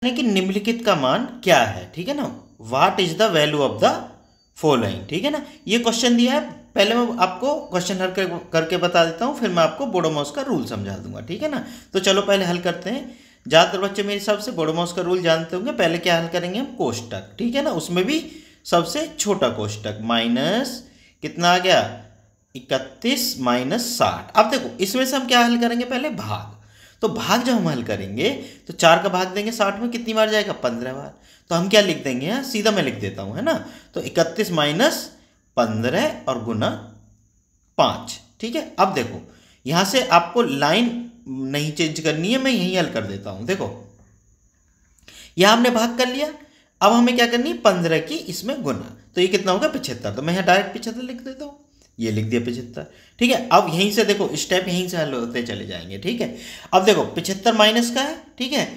यानी कि निम्नलिखित का मान क्या है, ठीक है ना। What is the value of the following, ठीक है ना। ये क्वेश्चन दिया है, पहले मैं आपको क्वेश्चन हल करके बता देता हूँ, फिर मैं आपको बोडोमॉस का रूल समझा दूंगा, ठीक है ना। तो चलो पहले हल करते हैं। ज़्यादातर बच्चे मेरे हिसाब से बोडोमॉस का रूल जानते होंगे। पहले क्या हल करेंगे हम, कोष्टक, ठीक है ना। उसमें भी सबसे छोटा कोष्टक माइनस कितना आ गया 31 माइनस 60। अब देखो इसमें से हम क्या हल करेंगे, पहले भाग। तो भाग जब हम हल करेंगे तो 4 का भाग देंगे 60 में, कितनी बार जाएगा 15 बार। तो हम क्या लिख देंगे यहाँ, सीधा मैं लिख देता हूँ, है ना। तो 31 माइनस 15 और गुना 5, ठीक है। अब देखो यहाँ से आपको लाइन नहीं चेंज करनी है, मैं यही हल कर देता हूँ। देखो यह हमने भाग कर लिया, अब हमें क्या करनी है 15 की इसमें गुना, तो ये कितना होगा 75। तो मैं यहाँ डायरेक्ट 75 लिख देता हूँ, ये लिख दिया 75, ठीक है। अब यहीं से देखो स्टेप यहीं से हल होते चले जाएंगे, ठीक है। अब देखो 75 माइनस का है, ठीक है,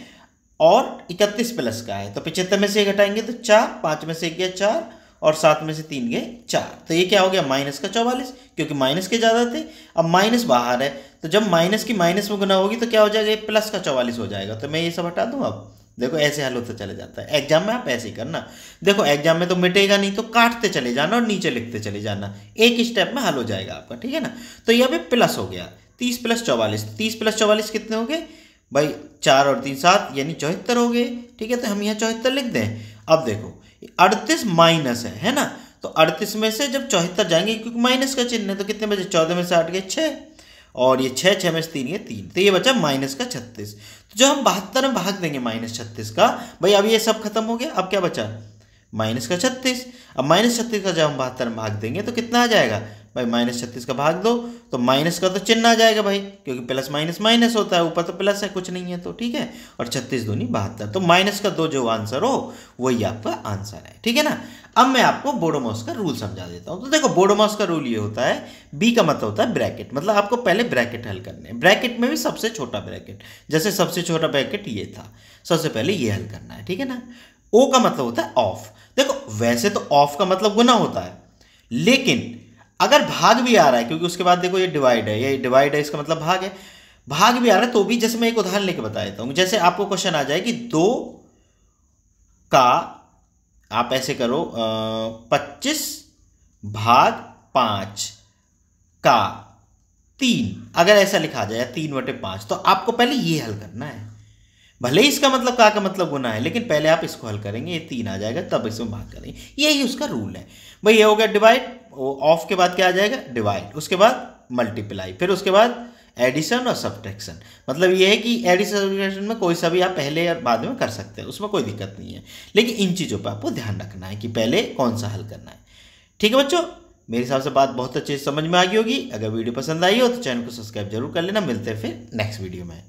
और 31 प्लस का है। तो 75 में से 1 घटाएंगे तो 4, 5 में से 1 गया 4 और 7 में से 3 गए 4। तो ये क्या हो गया माइनस का 44, क्योंकि माइनस के ज़्यादा थे। अब माइनस बाहर है, तो जब माइनस की माइनस में गुना होगी तो क्या हो जाएगा, ये प्लस का 44 हो जाएगा। तो मैं ये सब हटा दूँ। अब देखो ऐसे हल होता चले जाता है। एग्जाम में आप ऐसे ही करना, देखो एग्जाम में तो मिटेगा नहीं, तो काटते चले जाना और नीचे लिखते चले जाना, एक स्टेप में हल हो जाएगा आपका, ठीक है ना। तो ये अभी प्लस हो गया 30 प्लस 44, 30 प्लस 44 कितने हो गए भाई, 4 और 3 7, यानी 74 हो गए, ठीक है। तो हम यहाँ 74 लिख दें। अब देखो 38 माइनस है ना, तो 38 में से जब 74 जाएंगे, क्योंकि माइनस का चिन्ह है, तो कितने बचे 14 में से 8 गए 6, और ये 6 में से 3 ये 3, तो ये बचा माइनस का 36। तो जब हम 72 में भाग देंगे माइनस 36 का, भाई अब ये सब खत्म हो गया, अब क्या बचा माइनस का 36। अब माइनस 36 का जब हम 72 में भाग देंगे तो कितना आ जाएगा भाई, माइनस 36 का भाग दो तो माइनस का तो चिन्ह आ जाएगा भाई, क्योंकि प्लस माइनस माइनस होता है, ऊपर तो प्लस है कुछ नहीं है, तो ठीक है। और 36 दूनी 72, तो माइनस का 2 जो आंसर हो वही आपका आंसर है, ठीक है ना। अब मैं आपको बोडोमॉस का रूल समझा देता हूँ। तो देखो बोडोमॉस का रूल ये होता है, बी का मतलब होता है ब्रैकेट, मतलब आपको पहले ब्रैकेट हल करने हैं, ब्रैकेट में भी सबसे छोटा ब्रैकेट, जैसे सबसे छोटा ब्रैकेट ये था, सबसे पहले ये हल करना है, ठीक है ना। ओ का मतलब होता है ऑफ। देखो वैसे तो ऑफ का मतलब गुना होता है, लेकिन अगर भाग भी आ रहा है, क्योंकि उसके बाद देखो ये डिवाइड है, ये डिवाइड है, इसका मतलब भाग है, भाग भी आ रहा है तो भी, जैसे मैं एक उदाहरण लेके बता देता हूं। जैसे आपको क्वेश्चन आ जाए कि 2 का, आप ऐसे करो 25 भाग 5 का 3, अगर ऐसा लिखा जाए 3/5, तो आपको पहले ये हल करना है। भले ही इसका मतलब का मतलब गुना है, लेकिन पहले आप इसको हल करेंगे, ये 3 आ जाएगा, तब इसमें भाग करेंगे, यही उसका रूल है भाई। ये हो गया डिवाइड, ऑफ के बाद क्या आ जाएगा डिवाइड, उसके बाद मल्टीप्लाई, फिर उसके बाद एडिशन और सब्ट्रैक्शन। मतलब ये है कि एडिशन सब्ट्रैक्शन में कोई सा भी आप पहले या बाद में कर सकते हैं, उसमें कोई दिक्कत नहीं है, लेकिन इन चीज़ों पर आपको ध्यान रखना है कि पहले कौन सा हल करना है, ठीक है बच्चों। मेरे हिसाब से बात बहुत अच्छे से समझ में आ गई होगी। अगर वीडियो पसंद आई हो तो चैनल को सब्सक्राइब जरूर कर लेना। मिलते हैं फिर नेक्स्ट वीडियो में।